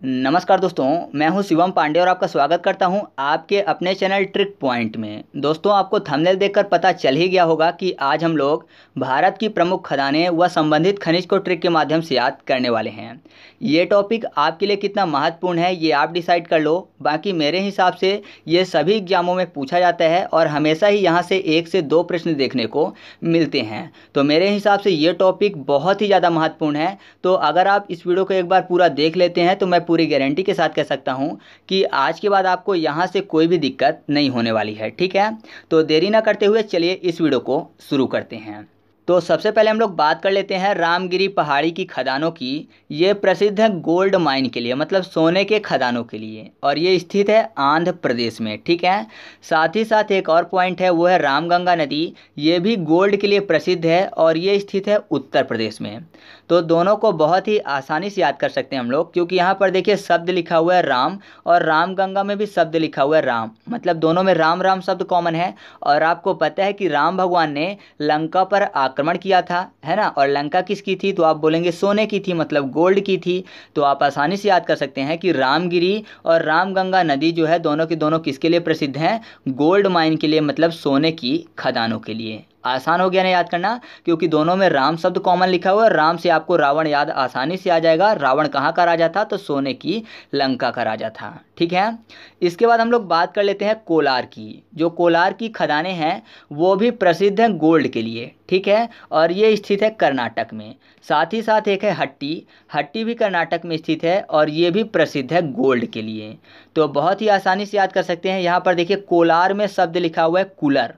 नमस्कार दोस्तों, मैं हूं शिवम पांडे और आपका स्वागत करता हूं आपके अपने चैनल ट्रिक पॉइंट में। दोस्तों, आपको थंबनेल देखकर पता चल ही गया होगा कि आज हम लोग भारत की प्रमुख खदानें व संबंधित खनिज को ट्रिक के माध्यम से याद करने वाले हैं। ये टॉपिक आपके लिए कितना महत्वपूर्ण है ये आप डिसाइड कर लो। बाकी मेरे हिसाब से ये सभी एग्जामों में पूछा जाता है और हमेशा ही यहाँ से 1 से 2 प्रश्न देखने को मिलते हैं। तो मेरे हिसाब से ये टॉपिक बहुत ही ज़्यादा महत्वपूर्ण है। तो अगर आप इस वीडियो को एक बार पूरा देख लेते हैं तो मैं पूरी गारंटी के साथ कह सकता हूं कि आज के बाद आपको यहां से कोई भी दिक्कत नहीं होने वाली है। ठीक है, तो देरी ना करते हुए चलिए इस वीडियो को शुरू करते हैं। तो सबसे पहले हम लोग बात कर लेते हैं रामगिरी पहाड़ी की खदानों की। ये प्रसिद्ध है गोल्ड माइन के लिए, मतलब सोने के खदानों के लिए, और ये स्थित है आंध्र प्रदेश में। ठीक है, साथ ही साथ एक और पॉइंट है, वो है रामगंगा नदी। ये भी गोल्ड के लिए प्रसिद्ध है और ये स्थित है उत्तर प्रदेश में। तो दोनों को बहुत ही आसानी से याद कर सकते हैं हम लोग, क्योंकि यहाँ पर देखिए शब्द लिखा हुआ है राम और रामगंगा में भी शब्द लिखा हुआ है राम, मतलब दोनों में राम राम शब्द कॉमन है। और आपको पता है कि राम भगवान ने लंका पर आक्रमण किया था, है ना, और लंका किसकी थी, तो आप बोलेंगे सोने की थी, मतलब गोल्ड की थी। तो आप आसानी से याद कर सकते हैं कि रामगिरी और रामगंगा नदी जो है दोनों की दोनों किसके लिए प्रसिद्ध हैं, गोल्ड माइन के लिए, मतलब सोने की खदानों के लिए। आसान हो गया ना याद करना, क्योंकि दोनों में राम शब्द कॉमन लिखा हुआ है। राम से आपको रावण याद आसानी से आ जाएगा। रावण कहाँ का राजा था, तो सोने की लंका का राजा था। ठीक है, इसके बाद हम लोग बात कर लेते हैं कोलार की। जो कोलार की खदानें हैं वो भी प्रसिद्ध हैं गोल्ड के लिए। ठीक है, और ये स्थित है कर्नाटक में। साथ ही साथ एक है हट्टी। हट्टी भी कर्नाटक में स्थित है और ये भी प्रसिद्ध है गोल्ड के लिए। तो बहुत ही आसानी से याद कर सकते हैं। यहाँ पर देखिए कोलार में शब्द लिखा हुआ है कूलर।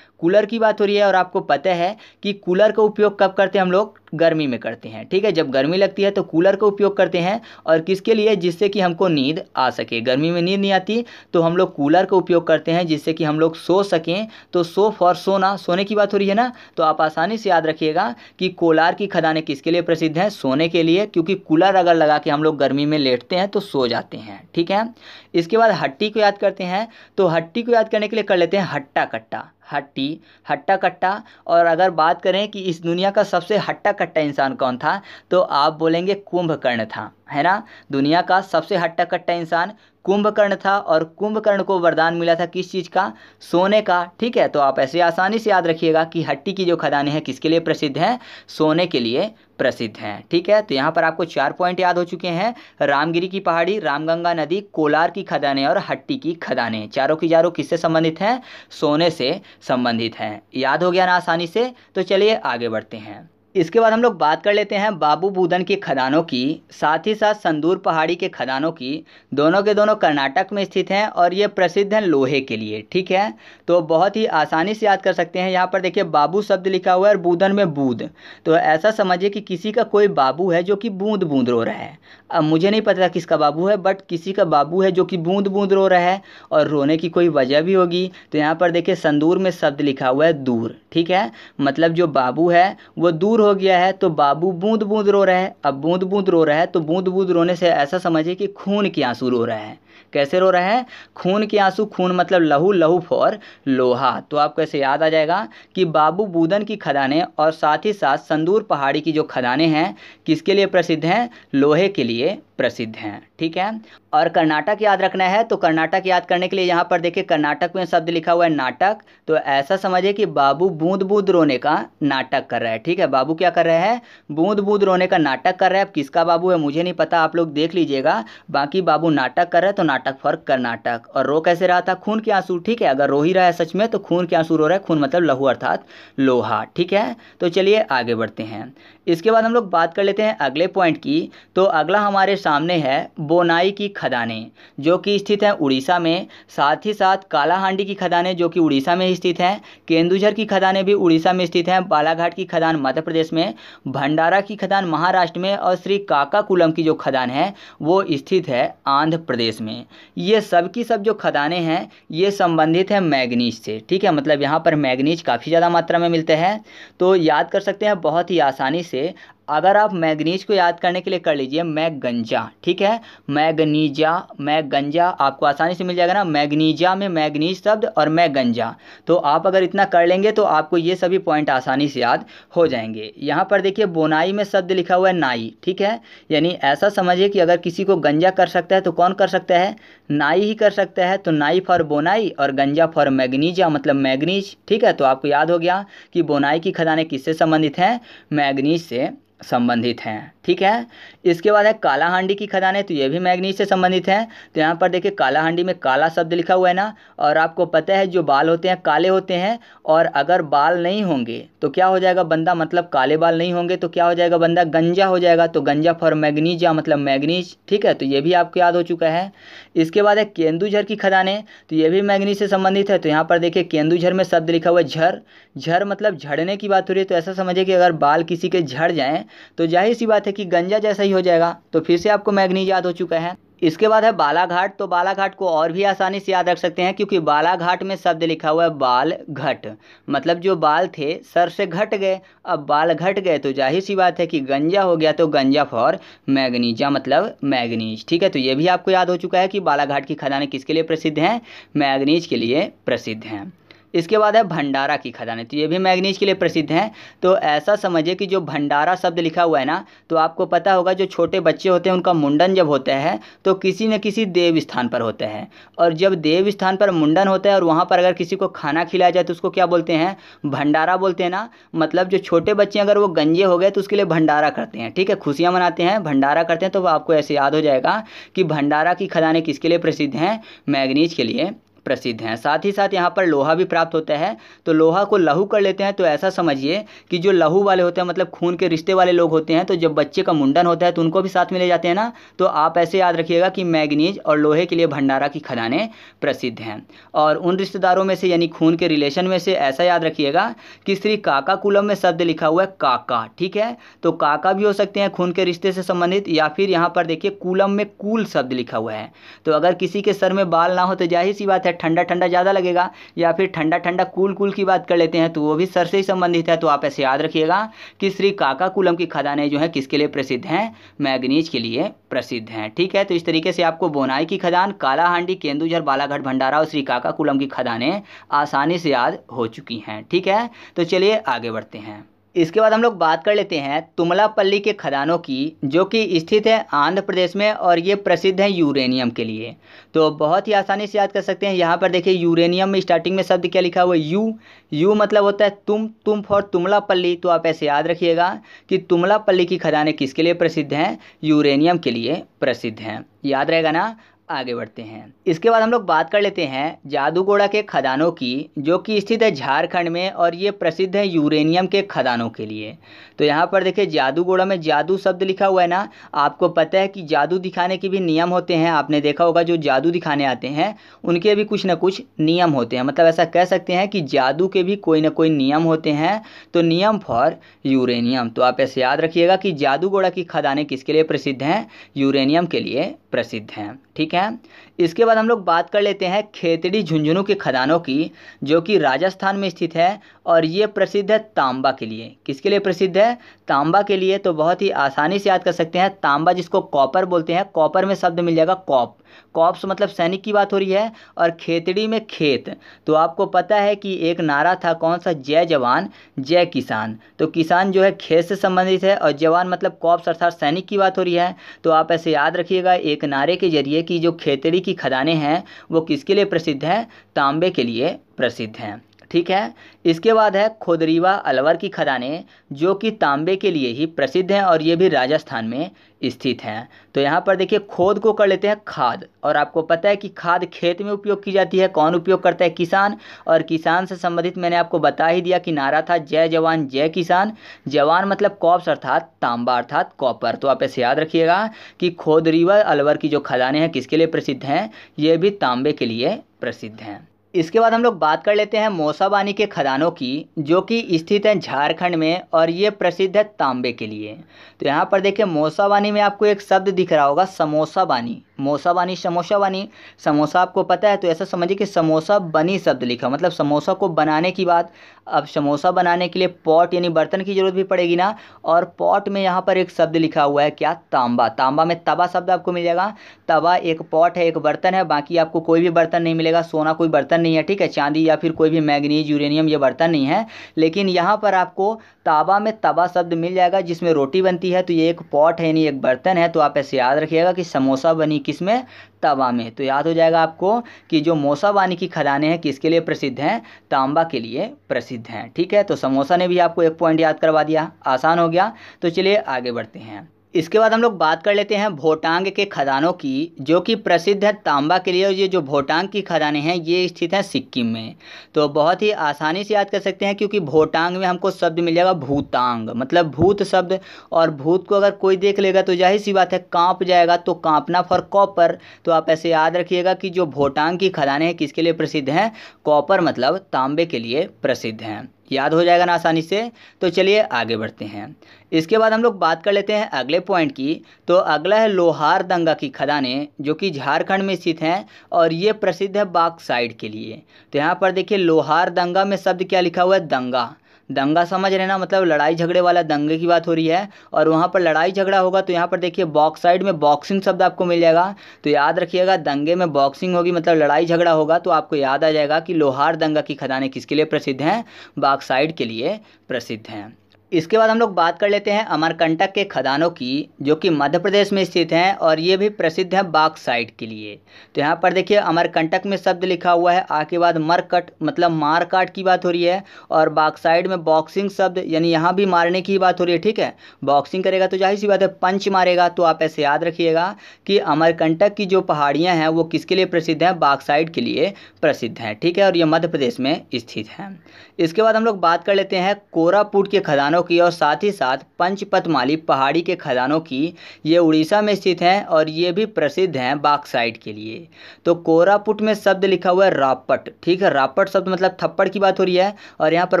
कूलर की बात हो रही है और आपको पता है कि कूलर का उपयोग कब करते हैं हम लोग, गर्मी में करते हैं। ठीक है, जब गर्मी लगती है तो कूलर का उपयोग करते हैं। और किसके लिए, जिससे कि हमको नींद आ सके। गर्मी में नींद नहीं आती तो हम लोग कूलर का उपयोग करते हैं जिससे कि हम लोग सो सकें। तो सो फॉर सोना, सोने की बात हो रही है ना। तो आप आसानी से याद रखिएगा कि कोलार की खदानें किसके लिए प्रसिद्ध हैं, सोने के लिए, क्योंकि कूलर अगर लगा के हम लोग गर्मी में लेटते हैं तो सो जाते हैं। ठीक है, इसके बाद हट्टी को याद करते हैं। तो हट्टी को याद करने के लिए कर लेते हैं हट्टा कट्टा। हट्टी, हट्टा कट्टा। और अगर बात करें कि इस दुनिया का सबसे हट्टा कट्टा इंसान कौन था, तो आप बोलेंगे कुंभकर्ण था, है ना। दुनिया का सबसे हट्टा कट्टा इंसान कुंभकर्ण था और कुंभकर्ण को वरदान मिला था किस चीज़ का, सोने का। ठीक है, तो आप ऐसे आसानी से याद रखिएगा कि हट्टी की जो खदानें हैं किसके लिए प्रसिद्ध हैं, सोने के लिए प्रसिद्ध हैं। ठीक है, तो यहाँ पर आपको 4 पॉइंट याद हो चुके हैं। रामगिरी की पहाड़ी, रामगंगा नदी, कोलार की खदानें और हट्टी की खदानें। चारों की चारों किससे संबंधित हैं, सोने से संबंधित हैं। याद हो गया ना आसानी से। तो चलिए आगे बढ़ते हैं। इसके बाद हम लोग बात कर लेते हैं बाबू बूदन की खदानों की, साथ ही साथ संदूर पहाड़ी के खदानों की। दोनों के दोनों कर्नाटक में स्थित हैं और ये प्रसिद्ध हैं लोहे के लिए। ठीक है, तो बहुत ही आसानी से याद कर सकते हैं। यहाँ पर देखिए बाबू शब्द लिखा हुआ है और बूदन में बूंद। तो ऐसा समझिए कि किसी का कोई बाबू है जो कि बूंद बूंद रो रहा है। अब मुझे नहीं पता किसका बाबू है, बट किसी का बाबू है जो कि बूंद बूंद रो रहा है और रोने की कोई वजह भी होगी। तो यहाँ पर देखिए संदूर में शब्द लिखा हुआ है दूर। ठीक है, मतलब जो बाबू है वो दूर हो गया है, तो बाबू बूंद बूंद रो रहा है। अब बूंद बूंद रो रहा है तो बूंद बूंद रोने से ऐसा समझिए कि खून के आंसू रो रहा है। कैसे रो रहा है, खून के आंसू। खून मतलब लहू, लहू फॉर लोहा। तो आपको ऐसे याद आ जाएगा कि बाबू बूदन की खदानें और साथ ही साथ संदूर पहाड़ी की जो खदानें हैं किसके लिए प्रसिद्ध हैं, लोहे के लिए प्रसिद्ध हैं। ठीक है, और कर्नाटक याद रखना है। तो कर्नाटक याद करने के लिए यहाँ पर देखिए कर्नाटक में शब्द लिखा हुआ है नाटक। तो ऐसा समझिए कि बाबू बूंद बूंद रोने का नाटक कर रहा है। ठीक है, बाबू क्या कर रहा है, बूंद बूंद रोने का नाटक कर रहा है। अब किसका बाबू है मुझे नहीं पता, आप लोग देख लीजिएगा। बाकी बाबू नाटक कर रहा है तो नाटक फॉर कर्नाटक। और रो कैसे रहा था, खून के आंसू। ठीक है, अगर रो ही रहा है सच में तो खून के आंसू रो रहा है। खून मतलब लहू अर्थात लोहा। ठीक है, तो चलिए आगे बढ़ते हैं। इसके बाद हम लोग बात कर लेते हैं अगले पॉइंट की। तो अगला हमारे सामने है बोनाई की खदानें, जो कि स्थित हैं उड़ीसा में। साथ ही साथ कालाहांडी की खदानें जो कि उड़ीसा में ही स्थित हैं। केंदुझर की खदानें भी उड़ीसा में स्थित हैं। बालाघाट की खदान मध्य प्रदेश में। भंडारा की खदान महाराष्ट्र में। और श्री काकाकुलम की जो खदान है वो स्थित है आंध्र प्रदेश में। ये सब की सब जो खदानें हैं ये संबंधित है मैग्नीज से। ठीक है, मतलब यहाँ पर मैग्नीज काफ़ी ज़्यादा मात्रा में मिलते हैं। तो याद कर सकते हैं बहुत ही आसानी से। अगर आप मैग्नीज को याद करने के लिए कर लीजिए मैगंजा, ठीक है, मैग्नीजा, मैगंजा आपको आसानी से मिल जाएगा ना, मैग्नीजा में मैग्नीज शब्द और मैगंजा। तो आप अगर इतना कर लेंगे तो आपको ये सभी पॉइंट आसानी से याद हो जाएंगे। यहाँ पर देखिए बोनाई में शब्द लिखा हुआ है नाई, ठीक है, यानी ऐसा समझिए कि अगर किसी को गंजा कर सकता है तो कौन कर सकता है, नाई ही कर सकता है। तो नाई फॉर बोनाई और गंजा फॉर मैग्नीजा मतलब मैग्नीज, ठीक है। तो आपको याद हो गया कि बोनाई की खदानें किससे संबंधित हैं, मैग्नीज से संबंधित हैं, ठीक है। इसके बाद है काला हांडी की खदानें, तो ये भी मैग्नीज से संबंधित हैं। तो यहाँ पर देखिए काला हांडी में काला शब्द लिखा हुआ है ना, और आपको पता है जो बाल होते हैं काले होते हैं, और अगर बाल नहीं होंगे तो क्या हो जाएगा बंदा, मतलब काले बाल नहीं होंगे तो क्या हो जाएगा बंदा, गंजा हो जाएगा। तो गंजा फॉर मैग्नीजा मतलब मैग्नीज, ठीक है। तो ये भी आपको याद हो चुका है। इसके बाद है केंदुझर की खदानें, तो ये भी मैग्नीज से संबंधित है। तो यहाँ पर देखिए केंदुझर में शब्द लिखा हुआ है झर, झर मतलब झड़ने की बात हो रही है। तो ऐसा समझिए कि अगर बाल किसी के झड़ जाएं तो जाहिर सी बात है कि गंजा जैसा ही हो जाएगा। तो फिर से आपको मैग्नीज याद हो चुका है। इसके बाद है बालाघाट, तो बालाघाट को और भी आसानी से याद रख सकते हैं क्योंकि बालाघाट में शब्द लिखा हुआ है बाल घट, मतलब जो बाल थे सर से घट गए, अब बाल घट गए तो जाहिर सी बात है कि गंजा हो गया। तो गंजा फॉर मैग्नीजा मतलब मैग्नीज, ठीक है। तो ये भी आपको याद हो चुका है कि बालाघाट की खदानें किसके लिए प्रसिद्ध हैं, मैग्नीज के लिए प्रसिद्ध हैं। इसके बाद है भंडारा की खदानें, तो ये भी मैग्नीज के लिए प्रसिद्ध हैं। तो ऐसा समझिए कि जो भंडारा शब्द लिखा हुआ है ना, तो आपको पता होगा जो छोटे बच्चे होते हैं उनका मुंडन जब होता है तो किसी न किसी देव स्थान पर होता है, और जब देव स्थान पर मुंडन होता है और वहाँ पर अगर किसी को खाना खिलाया जाए तो उसको क्या बोलते हैं, भंडारा बोलते हैं ना। मतलब जो छोटे बच्चे अगर वो गंजे हो गए तो उसके लिए भंडारा करते हैं, ठीक है, खुशियाँ मनाते हैं, भंडारा करते हैं। तो आपको ऐसे याद हो जाएगा कि भंडारा की खदानें किसके लिए प्रसिद्ध हैं, मैग्नीज के लिए प्रसिद्ध हैं। साथ ही साथ यहाँ पर लोहा भी प्राप्त होता है, तो लोहा को लहू कर लेते हैं। तो ऐसा समझिए कि जो लहू वाले होते हैं मतलब खून के रिश्ते वाले लोग होते हैं, तो जब बच्चे का मुंडन होता है तो उनको भी साथ में ले जाते हैं ना। तो आप ऐसे याद रखिएगा कि मैग्नीज और लोहे के लिए भंडारा की खदानें प्रसिद्ध हैं। और उन रिश्तेदारों में से यानी खून के रिलेशन में से ऐसा याद रखिएगा कि श्री काका कुलम में शब्द लिखा हुआ है काका, ठीक है। तो काका भी हो सकते हैं खून के रिश्ते से संबंधित, या फिर यहाँ पर देखिए कुलम में कुल शब्द लिखा हुआ है। तो अगर किसी के सर में बाल ना हो तो जाहिर सी बात है ठंडा ठंडा ज़्यादा लगेगा, या फिर ठंडा ठंडा कूल कूल की बात कर लेते हैं तो वो भी सर से ही संबंधित है। तो आप ऐसे याद रखिएगा कि श्री काका कुलम की खदानें जो है किसके लिए प्रसिद्ध हैं, मैग्नीज के लिए प्रसिद्ध हैं, ठीक है। तो इस तरीके से आपको बोनाई की खदान, काला हांडी, केंदुझर, बालाघाट, भंडारा और श्री काका कुलम की खदानें आसानी से याद हो चुकी हैं, ठीक है। तो चलिए आगे बढ़ते हैं। इसके बाद हम लोग बात कर लेते हैं तुमलापल्ली के खदानों की, जो कि स्थित है आंध्र प्रदेश में, और ये प्रसिद्ध है यूरेनियम के लिए। तो बहुत ही आसानी से याद कर सकते हैं। यहाँ पर देखिए यूरेनियम में स्टार्टिंग में शब्द क्या लिखा हुआ है, यू, यू मतलब होता है तुम फॉर तुमलापल्ली। तो आप ऐसे याद रखिएगा कि तुमलापल्ली की खदानें किसके लिए प्रसिद्ध हैं, यूरेनियम के लिए प्रसिद्ध हैं, याद रहेगा ना। आगे बढ़ते हैं। इसके बाद हम लोग बात कर लेते हैं जादूगोड़ा के खदानों की, जो कि स्थित है झारखंड में, और ये प्रसिद्ध है यूरेनियम के खदानों के लिए। तो यहाँ पर देखिए जादूगोड़ा में जादू शब्द लिखा हुआ है ना। आपको पता है कि जादू दिखाने के भी नियम होते हैं, आपने देखा होगा जो जादू दिखाने आते हैं उनके भी कुछ ना कुछ नियम होते हैं, मतलब ऐसा कह सकते हैं कि जादू के भी कोई ना कोई नियम होते हैं। तो नियम फॉर यूरेनियम। तो आप ऐसे याद रखिएगा कि जादूगोड़ा की खदानें किसके लिए प्रसिद्ध हैं, यूरेनियम के लिए प्रसिद्ध हैं, ठीक है। इसके बाद हम लोग बात कर लेते हैं खेतड़ी झुंझुनू के खदानों की, जो कि राजस्थान में स्थित है, और ये प्रसिद्ध है तांबा के लिए। किसके लिए प्रसिद्ध है, तांबा के लिए। तो बहुत ही आसानी से याद कर सकते हैं, तांबा जिसको कॉपर बोलते हैं, कॉपर में शब्द मिल जाएगा कॉप, कॉप्स मतलब सैनिक की बात हो रही है, और खेतड़ी में खेत। तो आपको पता है कि एक नारा था कौन सा, जय जवान जय किसान। तो किसान जो है खेत से संबंधित है, और जवान मतलब कॉप्स अर्थात सैनिक की बात हो रही है। तो आप ऐसे याद रखिएगा एक नारे के जरिए कि जो खेतड़ी की खदानें हैं वो किसके लिए प्रसिद्ध हैं, तांबे के लिए प्रसिद्ध हैं, ठीक है। इसके बाद है खोदरीवा अलवर की खदानें, जो कि तांबे के लिए ही प्रसिद्ध हैं, और ये भी राजस्थान में स्थित हैं। तो यहाँ पर देखिए खोद को कर लेते हैं खाद, और आपको पता है कि खाद खेत में उपयोग की जाती है, कौन उपयोग करता है, किसान। और किसान से संबंधित मैंने आपको बता ही दिया कि नारा था जय जवान जय किसान। जवान मतलब कॉप्स अर्थात तांबा अर्थात कॉपर। तो आप ऐसे याद रखिएगा कि खोदरीवा अलवर की जो खदानें हैं किसके लिए प्रसिद्ध हैं, ये भी तांबे के लिए प्रसिद्ध हैं। इसके बाद हम लोग बात कर लेते हैं मौसाबानी के खदानों की, जो कि स्थित है झारखंड में, और ये प्रसिद्ध है तांबे के लिए। तो यहाँ पर देखिए मौसाबानी में आपको एक शब्द दिख रहा होगा समोसा बानी, मोसा बानी समोसा बानी, समोसा आपको पता है, तो ऐसा समझिए कि समोसा बनी शब्द लिखा, मतलब समोसा को बनाने की बात। अब समोसा बनाने के लिए पॉट यानी बर्तन की जरूरत भी पड़ेगी ना, और पॉट में यहाँ पर एक शब्द लिखा हुआ है क्या, तांबा। तांबा में तवा शब्द आपको मिल जाएगा। तवा एक पॉट है, एक बर्तन है, बाकी आपको कोई भी बर्तन नहीं मिलेगा। सोना कोई बर्तन नहीं है, ठीक है, चांदी या फिर कोई भी मैग्नीज यूरेनियम ये बर्तन नहीं है। लेकिन यहाँ पर आपको तावा में तवा शब्द मिल जाएगा जिसमें रोटी बनती है, तो ये एक पॉट है यानी एक बर्तन है। तो आप ऐसे याद रखिएगा कि समोसा बनी किसमें, तवा में। तो याद हो जाएगा आपको कि जो मोसा बानी की खदानें हैं किसके लिए प्रसिद्ध हैं, तांबा के लिए प्रसिद्ध हैं। ठीक है, तो समोसा ने भी आपको एक पॉइंट याद करवा दिया, आसान हो गया। तो चलिए आगे बढ़ते हैं। इसके बाद हम लोग बात कर लेते हैं भोटांग के खदानों की, जो कि प्रसिद्ध है तांबा के लिए। और ये जो भोटांग की खदानें हैं ये स्थित हैं सिक्किम में। तो बहुत ही आसानी से याद कर सकते हैं, क्योंकि भोटांग में हमको शब्द मिल जाएगा भूतांग, मतलब भूत शब्द। और भूत को अगर कोई देख लेगा तो जाहिर सी बात है कांप जाएगा, तो कांपना फॉर कॉपर। तो आप ऐसे याद रखिएगा कि जो भोटांग की खदानें हैं किसके लिए प्रसिद्ध हैं, कॉपर मतलब तांबे के लिए प्रसिद्ध हैं। याद हो जाएगा ना आसानी से। तो चलिए आगे बढ़ते हैं। इसके बाद हम लोग बात कर लेते हैं अगले पॉइंट की। तो अगला है लोहारदंगा की खदानें, जो कि झारखंड में स्थित हैं और ये प्रसिद्ध है बॉक्साइट के लिए। तो यहाँ पर देखिए लोहारदंगा में शब्द क्या लिखा हुआ है, दंगा। दंगा समझ रहे ना, मतलब लड़ाई झगड़े वाला दंगे की बात हो रही है। और वहाँ पर लड़ाई झगड़ा होगा तो यहाँ पर देखिए बॉक्साइड में बॉक्सिंग शब्द आपको मिल जाएगा। तो याद रखिएगा दंगे में बॉक्सिंग होगी, मतलब लड़ाई झगड़ा होगा, तो आपको याद आ जाएगा कि लोहार दंगा की खदानें किसके लिए प्रसिद्ध हैं, बॉक्साइड के लिए प्रसिद्ध हैं। इसके बाद हम लोग बात कर लेते हैं अमरकंटक के खदानों की, जो कि मध्य प्रदेश में स्थित हैं और ये भी प्रसिद्ध है बॉक्साइट के लिए। तो यहाँ पर देखिए अमरकंटक में शब्द लिखा हुआ है आ के बाद मरकट, मतलब मार काट की बात हो रही है। और बॉक्साइट में बॉक्सिंग शब्द, यानी यहाँ भी मारने की बात हो रही है। ठीक है, बॉक्सिंग करेगा तो जाहिर सी बात है पंच मारेगा। तो आप ऐसे याद रखिएगा कि अमरकंटक की जो पहाड़ियाँ हैं वो किसके लिए प्रसिद्ध हैं, बॉक्साइट के लिए प्रसिद्ध हैं। ठीक है, और ये मध्य प्रदेश में स्थित हैं। इसके बाद हम लोग बात कर लेते हैं कोरापुट के खदानों की, और साथ ही साथ पंचपतमाली पहाड़ी के खदानों की। ये उड़ीसा में स्थित हैं और ये भी प्रसिद्ध हैं बॉक्साइट के लिए। तो कोरापुट में शब्द लिखा हुआ है रापट। ठीक है, रापट शब्द मतलब थप्पड़ की बात हो रही है। और यहाँ पर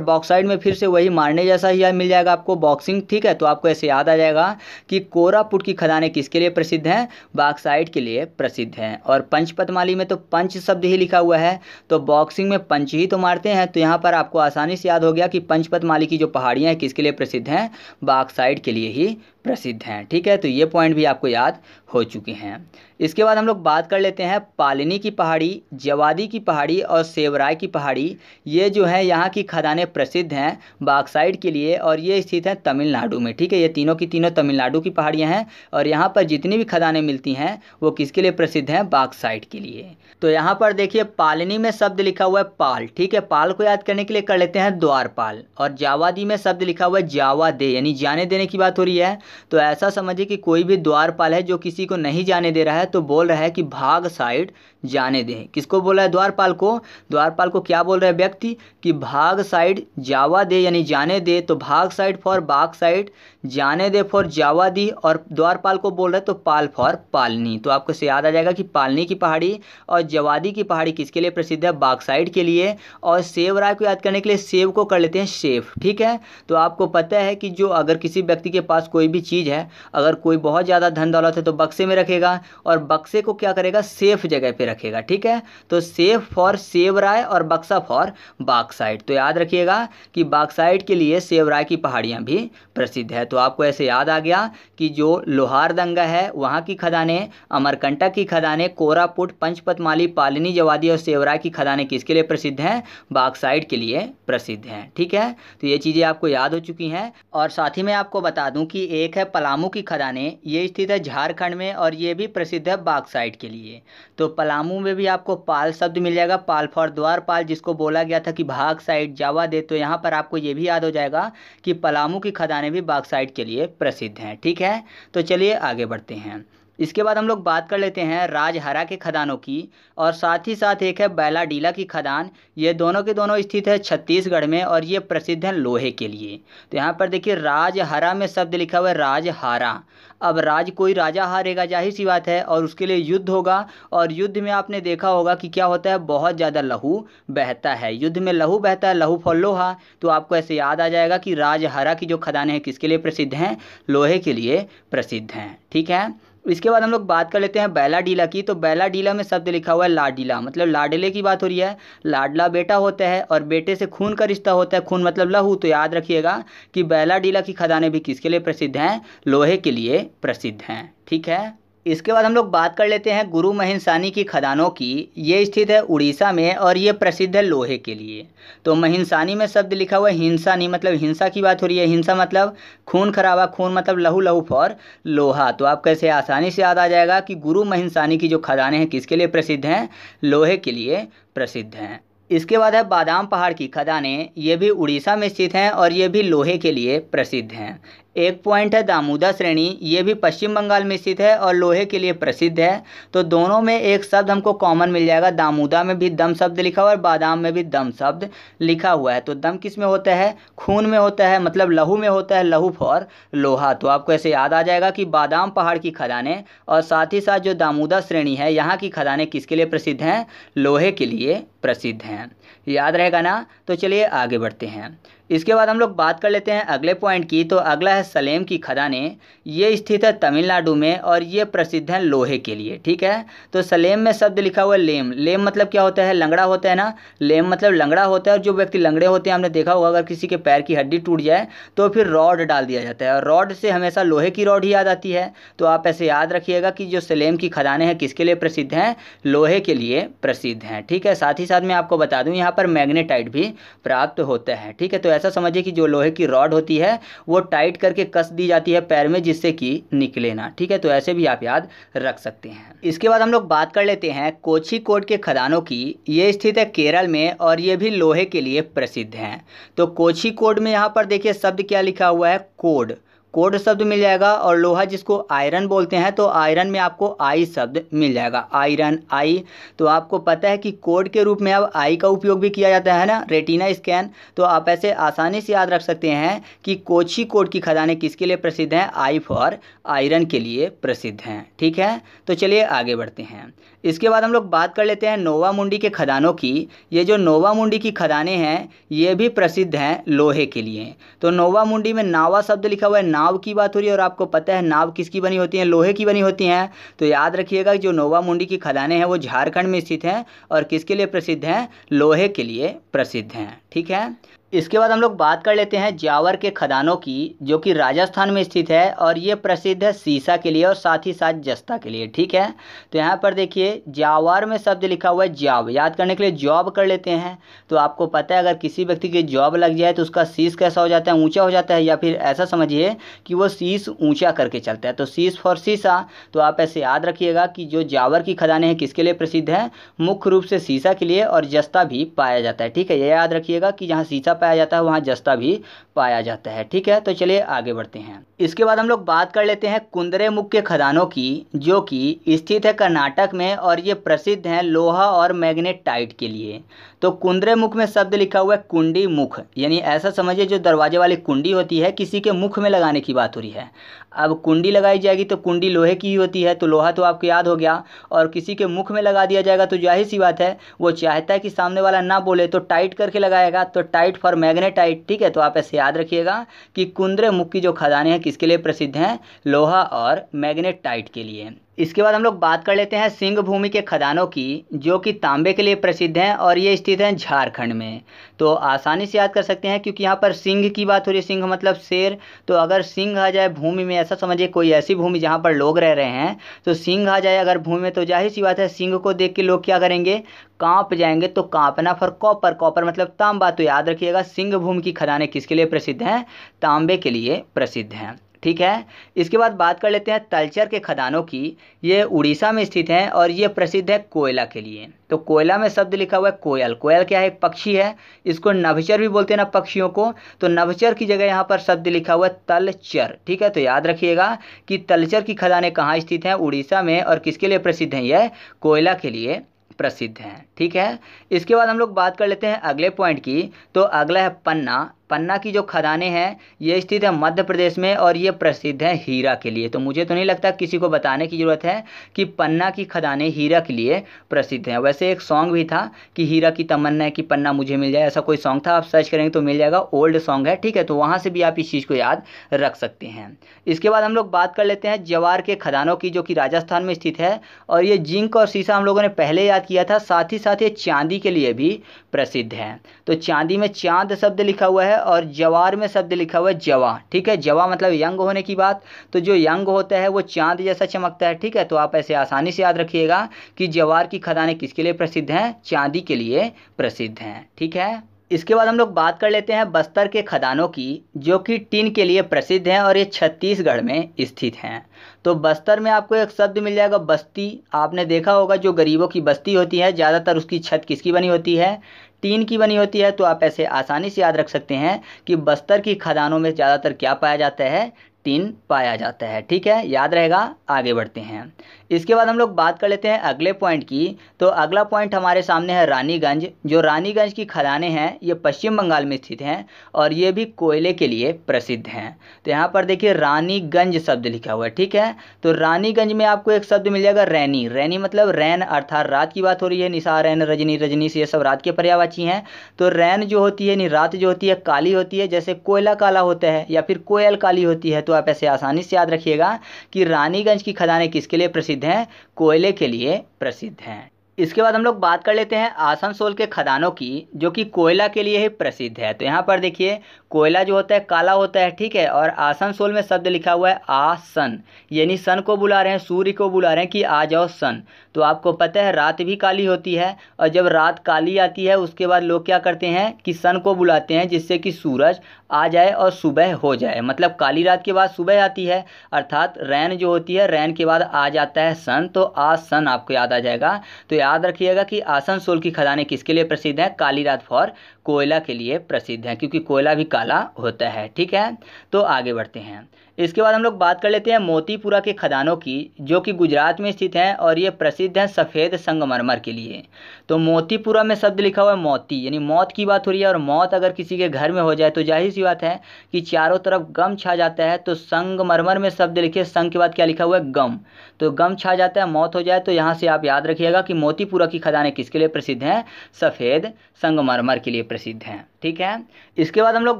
बॉक्साइट में फिर से वही मारने जैसा ही मिल जाएगा आपको, बॉक्सिंग। ठीक है, तो आपको ऐसे याद आ जाएगा कि कोरापुट की खदानें किसके लिए प्रसिद्ध हैं, बॉक्साइट के लिए प्रसिद्ध हैं। और पंचपतमाली में तो पंच शब्द ही लिखा हुआ है, तो बॉक्सिंग में पंच ही तो मारते हैं। तो यहाँ पर आपको आसानी से याद हो गया कि पंचपतमाली की जो पहाड़ियाँ हैं किसके लिए प्रसिद्ध हैं, बॉक्साइट के लिए ही प्रसिद्ध हैं। ठीक है, तो ये पॉइंट भी आपको याद हो चुके हैं। इसके बाद हम लोग बात कर लेते हैं पालिनी की पहाड़ी, जवादी की पहाड़ी और सेवराय की पहाड़ी। ये जो है यहाँ की खदानें प्रसिद्ध हैं बॉक्साइट के लिए और ये स्थित हैं तमिलनाडु में। ठीक है, ये तीनों की तीनों तमिलनाडु की पहाड़ियाँ हैं और यहाँ पर जितनी भी खदानें मिलती हैं वो किसके लिए प्रसिद्ध हैं, बॉक्साइट के लिए। तो यहाँ पर देखिए पालिनी में शब्द लिखा हुआ है पाल। ठीक है, पाल को याद करने के लिए कर लेते हैं द्वारपाल। और जावादी में शब्द लिखा हुआ है जावा दे, यानी जाने देने की बात हो रही है। तो ऐसा समझिए कि कोई भी द्वारपाल है जो किसी को नहीं जाने दे रहा है, तो बोल रहा है कि भाग साइड जाने दें। किसको बोल रहा है, द्वारपाल को। द्वारपाल को क्या बोल रहा है व्यक्ति कि भाग साइड जावा दे, यानी जाने दे। तो भाग साइड फॉर बॉक्साइट, जाने दे फॉर जावा दी, और द्वारपाल को बोल रहे तो पाल फॉर पालनी। तो आपको से याद आ जाएगा कि पालनी की पहाड़ी और जवादी की पहाड़ी किसके लिए प्रसिद्ध है, बॉक्साइट के लिए। और सेवराय को याद करने के लिए सेव को कर लेते हैं शेफ। ठीक है, तो आपको पता है कि जो अगर किसी व्यक्ति के पास कोई भी चीज़ है, अगर कोई बहुत ज़्यादा धन दौलत है तो बक्से में रखेगा, और बक्से को क्या करेगा, सेफ जगह पे रखेगा। ठीक है, तो सेफ फॉर सेवराय और बक्सा फॉर बॉक्साइट। तो याद रखिएगा कि बॉक्साइट के लिए सेवराय की पहाड़ियाँ भी प्रसिद्ध है। तो आपको ऐसे याद आ गया कि जो लोहारदंगा है वहाँ की खदानें, अमरकंटक की खदानें, कोरापुट, पंचपतमाली, पालिनी, जवादी और सेवराय की खदानें किसके लिए प्रसिद्ध हैं, बॉक्साइट के लिए प्रसिद्ध हैं। ठीक है, तो ये चीज़ें आपको याद हो चुकी हैं। और साथ ही मैं आपको बता दूं कि एक है पलामू की खदानें, ये स्थित है झारखंड में और ये भी प्रसिद्ध है बॉक्साइट के लिए। तो पलामू में भी आपको पाल शब्द मिल जाएगा, पाल फॉर द्वारपाल, जिसको बोला गया था कि भाग साइड जावा दे। तो यहाँ पर आपको ये भी याद हो जाएगा कि पलामू की खदानें भी बॉक्साइट के लिए प्रसिद्ध हैं। ठीक है, तो चलिए आगे बढ़ते हैं। इसके बाद हम लोग बात कर लेते हैं राजहरा के खदानों की, और साथ ही साथ एक है बैलाडीला की खदान। ये दोनों के दोनों स्थित है छत्तीसगढ़ में और ये प्रसिद्ध हैं लोहे के लिए। तो यहाँ पर देखिए राजहरा में शब्द लिखा हुआ है राजहारा। अब राज कोई राजा हारेगा, जाहिर सी बात है, और उसके लिए युद्ध होगा। और युद्ध में आपने देखा होगा कि क्या होता है, बहुत ज़्यादा लहू बहता है। युद्ध में लहू बहता है, लहू फॉर लोहा। तो आपको ऐसे याद आ जाएगा कि राजहरा की जो खदानें हैं किसके लिए प्रसिद्ध हैं, लोहे के लिए प्रसिद्ध हैं। ठीक है, इसके बाद हम लोग बात कर लेते हैं बैलाडीला की। तो बैलाडीला में शब्द लिखा हुआ है लाडीला, मतलब लाडले की बात हो रही है। लाडला बेटा होता है और बेटे से खून का रिश्ता होता है, खून मतलब लहू। तो याद रखिएगा कि बैलाडीला की खदानें भी किसके लिए प्रसिद्ध हैं? लोहे के लिए प्रसिद्ध हैं। ठीक है। इसके बाद हम लोग बात कर लेते हैं गुरु महिंसानी की खदानों की। ये स्थित है उड़ीसा में और ये प्रसिद्ध है लोहे के लिए। तो महिंसानी में शब्द लिखा हुआ है हिंसानी, मतलब हिंसा की बात हो रही है। हिंसा मतलब खून खराबा, खून मतलब लहू, लहू फॉर लोहा। तो आप कैसे आसानी से याद आ जाएगा कि गुरु महिंसानी की जो खदानें हैं किसके लिए प्रसिद्ध हैं? लोहे के लिए प्रसिद्ध हैं। इसके बाद है बादाम पहाड़ की खदानें। ये भी उड़ीसा में स्थित हैं और ये भी लोहे के लिए प्रसिद्ध हैं। एक पॉइंट है दामोदा श्रेणी, ये भी पश्चिम बंगाल में स्थित है और लोहे के लिए प्रसिद्ध है। तो दोनों में एक शब्द हमको कॉमन मिल जाएगा। दामोदा में भी दम शब्द लिखा हुआ है और बादाम में भी दम शब्द लिखा हुआ है। तो दम किस में होता है? खून में होता है, मतलब लहू में होता है, लहू फॉर लोहा। तो आपको ऐसे याद आ जाएगा कि बादाम पहाड़ की खदानें और साथ ही साथ जो दामोदा श्रेणी है यहाँ की खदानें किसके लिए प्रसिद्ध हैं? लोहे के लिए प्रसिद्ध हैं। याद रहेगा ना? तो चलिए आगे बढ़ते हैं। इसके बाद हम लोग बात कर लेते हैं अगले पॉइंट की। तो अगला है सलेम की खदानें। ये स्थित है तमिलनाडु में और ये प्रसिद्ध हैं लोहे के लिए। ठीक है। तो सलेम में शब्द लिखा हुआ है लेम। लेम मतलब क्या होता है? लंगड़ा होता है ना। लेम मतलब लंगड़ा होता है और जो व्यक्ति लंगड़े होते हैं, हमने देखा होगा अगर किसी के पैर की हड्डी टूट जाए तो फिर रॉड डाल दिया जाता है और रॉड से हमेशा लोहे की रॉड ही याद आती है। तो आप ऐसे याद रखिएगा कि जो सलेम की खदानें हैं किसके लिए प्रसिद्ध हैं? लोहे के लिए प्रसिद्ध हैं। ठीक है। साथ ही साथ मैं आपको बता दूं यहाँ पर मैग्नेटाइट भी प्राप्त होता है। ठीक है। तो ऐसा समझिए कि जो लोहे की रॉड होती है वो टाइट करके कस दी जाती है पैर में जिससे कि निकले ना। ठीक है। तो ऐसे भी आप याद रख सकते हैं। इसके बाद हम लोग बात कर लेते हैं कोझिकोड के खदानों की। ये स्थित है केरल में और ये भी लोहे के लिए प्रसिद्ध हैं। तो कोझिकोड में यहाँ पर देखिए शब्द क्या लिखा हुआ है? कोड। कोड शब्द मिल जाएगा और लोहा जिसको आयरन बोलते हैं तो आयरन में आपको आई शब्द मिल जाएगा। आयरन, आई। तो आपको पता है कि कोड के रूप में अब आई का उपयोग भी किया जाता है ना, रेटिना स्कैन। तो आप ऐसे आसानी से याद रख सकते हैं कि कोझिकोड की खदानें किसके लिए प्रसिद्ध हैं? आई फॉर आयरन के लिए प्रसिद्ध हैं। ठीक है। तो चलिए आगे बढ़ते हैं। इसके बाद हम लोग बात कर लेते हैं नोवा मुंडी के खदानों की। ये जो नोवा मुंडी की खदानें हैं ये भी प्रसिद्ध हैं लोहे के लिए। तो नोवा मुंडी में नावा शब्द लिखा हुआ है, नाव की बात हो रही है और आपको पता है नाव किसकी बनी होती हैं? लोहे की बनी होती हैं। तो याद रखिएगा जो नोवा मुंडी की खदानें हैं वो झारखंड में स्थित हैं और किसके लिए प्रसिद्ध हैं? लोहे के लिए प्रसिद्ध हैं। ठीक है। इसके बाद हम लोग बात कर लेते हैं जावर के खदानों की, जो कि राजस्थान में स्थित है और ये प्रसिद्ध है सीसा के लिए और साथ ही साथ जस्ता के लिए। ठीक है। तो यहाँ पर देखिए जावर में शब्द लिखा हुआ है जॉब। याद करने के लिए जॉब कर लेते हैं। तो आपको पता है अगर किसी व्यक्ति की जॉब लग जाए तो उसका शीश कैसा हो जाता है? ऊंचा हो जाता है, या फिर ऐसा समझिए कि वो शीश ऊंचा करके चलता है। तो शीश फॉर शीशा। तो आप ऐसे याद रखिएगा कि जो जावर की खदानें हैं किसके लिए प्रसिद्ध हैं? मुख्य रूप से सीसा के लिए और जस्ता भी पाया जाता है। ठीक है। ये याद रखिएगा कि जहाँ सीसा पाया जाता है वहाँ जस्ता भी पाया जाता है। ठीक है। तो चलिए आगे बढ़ते हैं। इसके बाद हम लोग बात कर लेते हैं कुंद्रेमुख के खदानों की, जो कि स्थित है कर्नाटक में और ये प्रसिद्ध हैं लोहा और मैग्नेटाइट के लिए। तो कुंद्रेमुख में शब्द लिखा हुआ है कुंडी मुख, यानी ऐसा समझिए जो दरवाजे वाली कुंडी होती है किसी के मुख में लगाने की बात हो रही है। अब कुंडी लगाई जाएगी तो कुंडी लोहे की ही होती है, तो लोहा तो आपको याद हो गया। और किसी के मुख में लगा दिया जाएगा तो जाहिर सी बात है वो चाहता है कि सामने वाला ना बोले तो टाइट करके लगाएगा, तो टाइट फॉर मैग्नेटाइट। ठीक है। तो आप ऐसे याद रखिएगा कि कुंद्रेमुख की जो खदानें हैं किसके लिए प्रसिद्ध हैं? लोहा और मैग्नेटाइट के लिए। इसके बाद हम लोग बात कर लेते हैं सिंह भूमि के खदानों की, जो कि तांबे के लिए प्रसिद्ध हैं और ये स्थित हैं झारखंड में। तो आसानी से याद कर सकते हैं क्योंकि यहाँ पर सिंह की बात हो रही है। सिंह मतलब शेर। तो अगर सिंह आ जाए भूमि में, ऐसा समझिए कोई ऐसी भूमि जहाँ पर लोग रह रहे हैं, तो सिंह आ जाए अगर भूमि में तो जाहिर सी बात है सिंह को देख के लोग क्या करेंगे? कांप जाएंगे। तो कांपना फॉर कॉपर। कॉपर मतलब तांबा। तो याद रखिएगा सिंह भूमि की खदानें किसके लिए प्रसिद्ध हैं? तांबे के लिए प्रसिद्ध हैं। ठीक है। इसके बाद बात कर लेते हैं तलचर के खदानों की। ये उड़ीसा में स्थित हैं और ये प्रसिद्ध है कोयला के लिए। तो कोयला में शब्द लिखा हुआ है कोयल। कोयल क्या है? एक पक्षी है। इसको नभचर भी बोलते हैं ना पक्षियों को। तो नभचर की जगह यहाँ पर शब्द लिखा हुआ है तलचर। ठीक है। तो याद रखिएगा कि तलचर की खदानें कहाँ स्थित हैं? उड़ीसा में और किसके लिए प्रसिद्ध हैं? यह कोयला के लिए प्रसिद्ध हैं। ठीक है। इसके बाद हम लोग बात कर लेते हैं अगले पॉइंट की। तो अगला है पन्ना। पन्ना की जो खदानें हैं ये स्थित है मध्य प्रदेश में और ये प्रसिद्ध है हीरा के लिए। तो मुझे तो नहीं लगता किसी को बताने की ज़रूरत है कि पन्ना की खदानें हीरा के लिए प्रसिद्ध हैं। वैसे एक सॉन्ग भी था कि हीरा की तमन्ना है कि पन्ना मुझे मिल जाए, ऐसा कोई सॉन्ग था, आप सर्च करेंगे तो मिल जाएगा, ओल्ड सॉन्ग है, ठीक है। तो वहाँ से भी आप इस चीज़ को याद रख सकते हैं। इसके बाद हम लोग बात कर लेते हैं जवार के खदानों की, जो कि राजस्थान में स्थित है। और ये जिंक और सीसा हम लोगों ने पहले याद किया था, साथ ही साथ ये चांदी के लिए भी प्रसिद्ध है। तो चांदी में चांद शब्द लिखा हुआ है और जवार में शब्द लिखा हुआ है जवा, ठीक है। जवा मतलब यंग होने की बात, तो जो यंग होता है वो चांद जैसा चमकता है, ठीक है। तो आप ऐसे आसानी से याद रखिएगा कि जवार की खदानें किसके लिए प्रसिद्ध हैं, चांदी के लिए प्रसिद्ध हैं, ठीक है। इसके बाद हम लोग बात कर लेते हैं बस्तर के खदानों की, जो कि टिन के लिए प्रसिद्ध हैं और ये छत्तीसगढ़ में स्थित हैं। तो बस्तर में आपको एक शब्द मिल जाएगा बस्ती। आपने देखा होगा जो गरीबों की बस्ती होती है ज़्यादातर उसकी छत किसकी बनी होती है, टीन की बनी होती है। तो आप ऐसे आसानी से याद रख सकते हैं कि बस्तर की खदानों में ज़्यादातर क्या पाया जाता है, टिन पाया जाता है, ठीक है, याद रहेगा। आगे बढ़ते हैं। इसके बाद हम लोग बात कर लेते हैं अगले पॉइंट की। तो अगला पॉइंट हमारे सामने है रानीगंज। जो रानीगंज की खदानें हैं ये पश्चिम बंगाल में स्थित हैं और ये भी कोयले के लिए प्रसिद्ध हैं। तो यहाँ पर देखिए रानीगंज शब्द लिखा हुआ है, ठीक है। तो रानीगंज में आपको एक शब्द मिल जाएगा रैनी। रैनी मतलब रैन अर्थात रात की बात हो रही है, निशा, रैन, रजनी, रजनी से ये सब रात के पर्यायवाची हैं। तो रैन जो होती है यानी रात जो होती है काली होती है, जैसे कोयला काला होता है या फिर कोयल काली होती है। तो आप ऐसे आसानी से याद रखिएगा कि रानीगंज की खदानें किसके लिए प्रसिद्ध हैं, कोयले के लिए प्रसिद्ध हैं। इसके बाद हम लोग बात कर लेते हैं आसनसोल के खदानों की, जो कि कोयला के लिए ही प्रसिद्ध है। तो यहाँ पर देखिए कोयला जो होता है काला होता है, ठीक है। और आसनसोल में शब्द लिखा हुआ है आसन, यानी सन को बुला रहे हैं, सूर्य को बुला रहे हैं कि आ जाओ सन। तो आपको पता है रात भी काली होती है और जब रात काली आती है उसके बाद लोग क्या करते हैं कि सन को बुलाते हैं जिससे कि सूरज आ जाए और सुबह हो जाए। मतलब काली रात के बाद सुबह आती है, अर्थात रैन जो होती है, रैन के बाद आ जाता है सन, तो आज सन आपको याद आ जाएगा। तो याद रखिएगा कि आसनसोल की खदानें किसके लिए प्रसिद्ध हैं, काली रात फॉर कोयला के लिए प्रसिद्ध है, क्योंकि कोयला भी काला होता है, ठीक है। तो आगे बढ़ते हैं। इसके बाद हम लोग बात कर लेते हैं मोतीपुरा के खदानों की, जो कि गुजरात में स्थित हैं और ये प्रसिद्ध हैं सफ़ेद संगमरमर के लिए। तो मोतीपुरा में शब्द लिखा हुआ है मोती, यानी मौत की बात हो रही है। और मौत अगर किसी के घर में हो जाए तो जाहिर सी बात है कि चारों तरफ गम छा जाता है। तो संगमरमर में शब्द लिखिए, संग के बाद क्या लिखा हुआ है, गम। तो गम छा जाता है, मौत हो जाए। तो यहाँ से आप याद रखिएगा कि मोतीपुरा की खदानें किसके लिए प्रसिद्ध हैं, सफ़ेद संगमरमर के लिए प्रसिद्ध हैं, ठीक है। इसके बाद हम लोग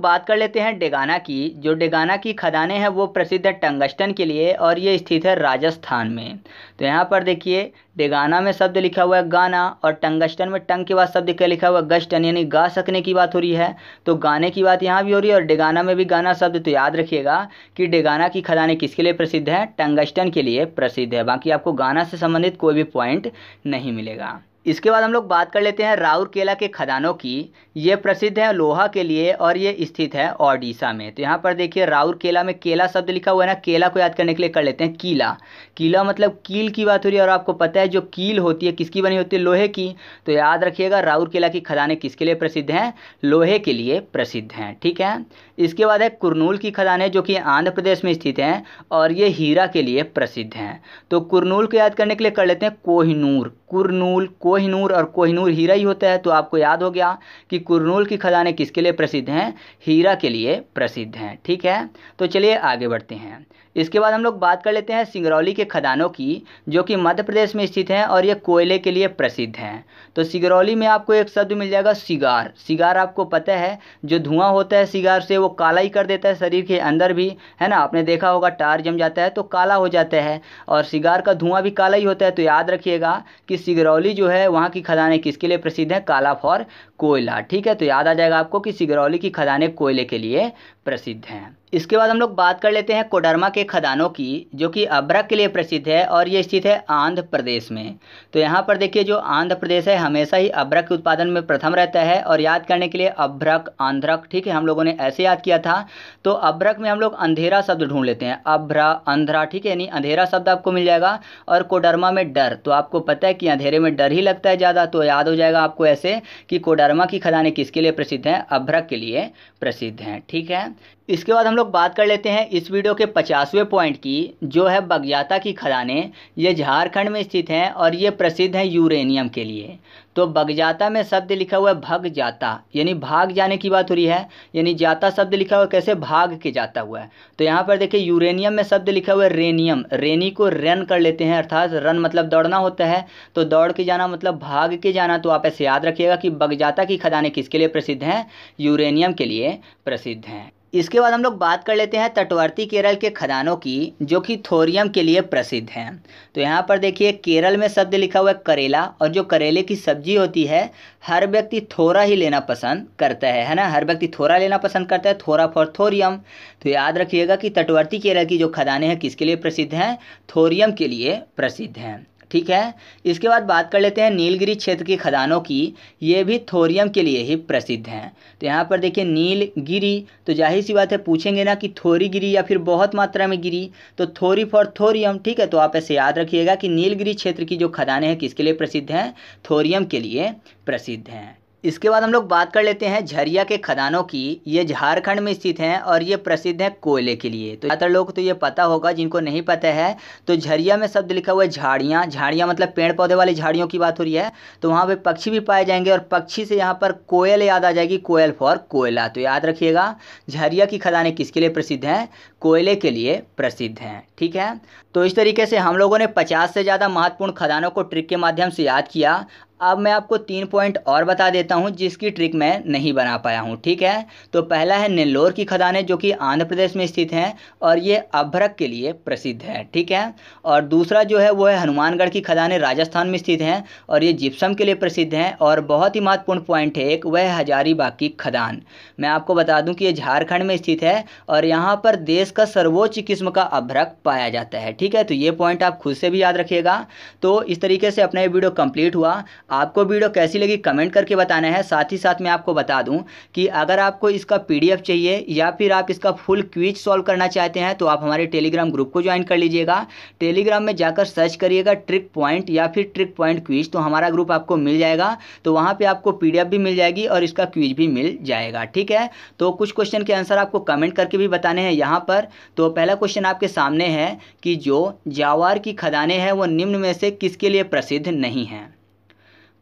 बात कर लेते हैं डेगाना की। जो डेगाना की खदानें हैं वो प्रसिद्ध है टंगस्टन के लिए और ये स्थित है राजस्थान में। तो यहाँ पर देखिए डेगाना में शब्द लिखा हुआ है गाना और टंगस्टन में टंग के बाद शब्द क्या लिखा हुआ है, गस्टन, यानी गा सकने की बात हो रही है। तो गाने की बात यहाँ भी हो रही है और डेगाना में भी गाना शब्द। तो याद रखिएगा कि डेगाना की खदानें किसके लिए प्रसिद्ध है, टंगस्टन के लिए प्रसिद्ध है। बाकी आपको गाना से संबंधित कोई भी पॉइंट नहीं मिलेगा। इसके बाद हम लोग बात कर लेते हैं राउरकेला के खदानों की। ये प्रसिद्ध है लोहा के लिए और ये स्थित है ओडिशा में। तो यहाँ पर देखिए राउरकेला में केला शब्द लिखा हुआ है ना, केला को याद करने के लिए कर लेते हैं कीला। कीला मतलब कील की बात हो रही है और आपको पता है जो कील होती है किसकी बनी होती है, लोहे की। तो याद रखिएगा राउरकेला की खदानें किसके लिए प्रसिद्ध हैं, लोहे के लिए प्रसिद्ध हैं, ठीक है। इसके बाद है कुरनूल की खदानें, जो कि आंध्र प्रदेश में स्थित हैं और ये हीरा के लिए प्रसिद्ध हैं। तो कुरनूल को याद करने के लिए कर लेते हैं कोहिनूर। कुरनूल, कोहिनूर और कोहिनूर हीरा ही होता है। तो आपको याद हो गया कि कुरनूल की खदानें किसके लिए प्रसिद्ध हैं, हीरा के लिए प्रसिद्ध हैं, ठीक है। तो चलिए आगे बढ़ते हैं। इसके बाद हम लोग बात कर लेते हैं सिंगरौली के खदानों की, जो कि मध्य प्रदेश में स्थित हैं और ये कोयले के लिए प्रसिद्ध हैं। तो सिंगरौली में आपको एक शब्द मिल जाएगा सिगार। सिगार आपको पता है जो धुआं होता है सिगार से वो काला ही कर देता है शरीर के अंदर भी, है ना। आपने देखा होगा टार जम जाता है तो काला हो जाता है और सिगार का धुआं भी काला ही होता है। तो याद रखिएगा कि सिंगरौली जो है वहाँ की खदानें किसके लिए प्रसिद्ध हैं, काला फॉर कोयला, ठीक है। तो याद आ जाएगा आपको कि सिंगरौली की खदानें कोयले के लिए प्रसिद्ध हैं। इसके बाद हम लोग बात कर लेते हैं कोडरमा के खदानों की, जो कि अभ्रक के लिए प्रसिद्ध है और ये स्थित है आंध्र प्रदेश में। तो यहाँ पर देखिए जो आंध्र प्रदेश है हमेशा ही अभ्रक के उत्पादन में प्रथम रहता है। और याद करने के लिए अभ्रक, आंध्रक, ठीक है, हम लोगों ने ऐसे याद किया था। तो अभ्रक में हम लोग अंधेरा शब्द ढूंढ लेते हैं, अभ्रा, अंधरा, ठीक है, यानी अंधेरा शब्द आपको मिल जाएगा। और कोडरमा में डर, तो आपको पता है कि अंधेरे में डर ही लगता है ज़्यादा। तो याद हो जाएगा आपको ऐसे कि कोडरमा की खदानें किसके लिए प्रसिद्ध हैं, अभ्रक के लिए प्रसिद्ध हैं, ठीक है। इसके बाद हम लोग लोग बात कर लेते हैं इस वीडियो के 50वें पॉइंट की, जो है बगजाता की खदानें। ये झारखंड में स्थित हैं और ये प्रसिद्ध हैं यूरेनियम के लिए। तो बगजाता में शब्द लिखा हुआ है भग जाता, यानी भाग जाने की बात हो रही है, यानी जाता शब्द लिखा हुआ है कैसे, भाग के जाता हुआ है। तो यहाँ पर देखिए यूरेनियम में शब्द लिखा हुआ है रेनियम, रेनी को रन कर लेते हैं, अर्थात रन मतलब दौड़ना होता है, तो दौड़ के जाना मतलब भाग के जाना। तो आप ऐसे याद रखिएगा कि बगजाता की खदानें किसके लिए प्रसिद्ध हैं, यूरेनियम के लिए प्रसिद्ध हैं। इसके बाद हम लोग बात कर लेते हैं तटवर्ती केरल के खदानों की, जो कि थोरियम के लिए प्रसिद्ध हैं। तो यहाँ पर देखिए केरल में शब्द लिखा हुआ है करेला, और जो करेले की सब्जी होती है हर व्यक्ति थोड़ा ही लेना पसंद करता है ना, हर व्यक्ति थोड़ा लेना पसंद करता है, थोड़ा फॉर थोरियम। तो याद रखिएगा कि तटवर्ती केरल की जो खदानें हैं किसके लिए प्रसिद्ध हैं, थोरियम के लिए प्रसिद्ध हैं। ठीक है, इसके बाद बात कर लेते हैं नीलगिरी क्षेत्र की खदानों की, ये भी थोरियम के लिए ही प्रसिद्ध हैं। तो यहाँ पर देखिए नीलगिरी, तो जाहिर सी बात है पूछेंगे ना कि थोड़ी गिरी या फिर बहुत मात्रा में गिरी, तो थोड़ी फॉर थोरियम। ठीक है, तो आप ऐसे याद रखिएगा कि नीलगिरी क्षेत्र की जो खदानें हैं किसके लिए प्रसिद्ध हैं, थोरियम के लिए प्रसिद्ध हैं। इसके बाद हम लोग बात कर लेते हैं झरिया के खदानों की, ये झारखंड में स्थित हैं और ये प्रसिद्ध हैं कोयले के लिए। तो ज़्यादातर लोग तो ये पता होगा, जिनको नहीं पता है तो झरिया में शब्द लिखा हुआ है झाड़ियाँ, झाड़ियाँ मतलब पेड़ पौधे वाली झाड़ियों की बात हो रही है। तो वहाँ पे पक्षी भी पाए जाएंगे, और पक्षी से यहाँ पर कोयल याद आ जाएगी, कोयल फॉर कोयला। तो याद रखिएगा झरिया की खदानें किसके लिए प्रसिद्ध हैं, कोयले के लिए प्रसिद्ध हैं। ठीक है, तो इस तरीके से हम लोगों ने 50 से ज़्यादा महत्वपूर्ण खदानों को ट्रिक के माध्यम से याद किया। अब मैं आपको 3 पॉइंट और बता देता हूं जिसकी ट्रिक मैं नहीं बना पाया हूं। ठीक है, तो पहला है नेल्लोर की खदानें, जो कि आंध्र प्रदेश में स्थित हैं और ये अभ्रक के लिए प्रसिद्ध है। ठीक है, और दूसरा जो है वो है हनुमानगढ़ की खदानें, राजस्थान में स्थित हैं और ये जिप्सम के लिए प्रसिद्ध हैं। और बहुत ही महत्वपूर्ण पॉइंट है एक, वह है हजारीबाग की खदान। मैं आपको बता दूं कि ये झारखंड में स्थित है और यहाँ पर देश का सर्वोच्च किस्म का अभ्रक पाया जाता है। ठीक है, तो ये पॉइंट आप खुद से भी याद रखिएगा। तो इस तरीके से अपना ये वीडियो कंप्लीट हुआ। आपको वीडियो कैसी लगी कमेंट करके बताना है। साथ ही साथ मैं आपको बता दूं कि अगर आपको इसका पीडीएफ चाहिए या फिर आप इसका फुल क्विज सॉल्व करना चाहते हैं तो आप हमारे टेलीग्राम ग्रुप को ज्वाइन कर लीजिएगा। टेलीग्राम में जाकर सर्च करिएगा ट्रिक पॉइंट या फिर ट्रिक पॉइंट क्विज, तो हमारा ग्रुप आपको मिल जाएगा। तो वहाँ पर आपको पीडीएफ भी मिल जाएगी और इसका क्विज भी मिल जाएगा। ठीक है, तो कुछ क्वेश्चन के आंसर आपको कमेंट करके भी बताने हैं यहाँ पर। तो पहला क्वेश्चन आपके सामने है कि जो जावार की खदानें हैं वो निम्न में से किसके लिए प्रसिद्ध नहीं हैं।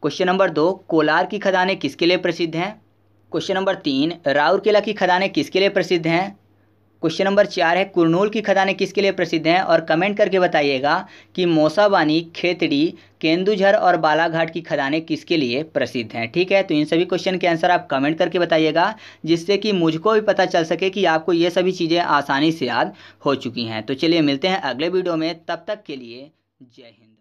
क्वेश्चन नंबर 2, कोलार की खदानें किसके लिए प्रसिद्ध हैं। क्वेश्चन नंबर 3, राउरकेला की खदानें किसके लिए प्रसिद्ध हैं। क्वेश्चन नंबर 4 है कुरनूल की खदानें किसके लिए प्रसिद्ध हैं। और कमेंट करके बताइएगा कि मौसाबानी, खेतड़ी, केंदुझर और बालाघाट की खदानें किसके लिए प्रसिद्ध हैं। ठीक है, तो इन सभी क्वेश्चन के आंसर आप कमेंट करके बताइएगा, जिससे कि मुझको भी पता चल सके कि आपको ये सभी चीज़ें आसानी से याद हो चुकी हैं। तो चलिए मिलते हैं अगले वीडियो में, तब तक के लिए जय हिंद।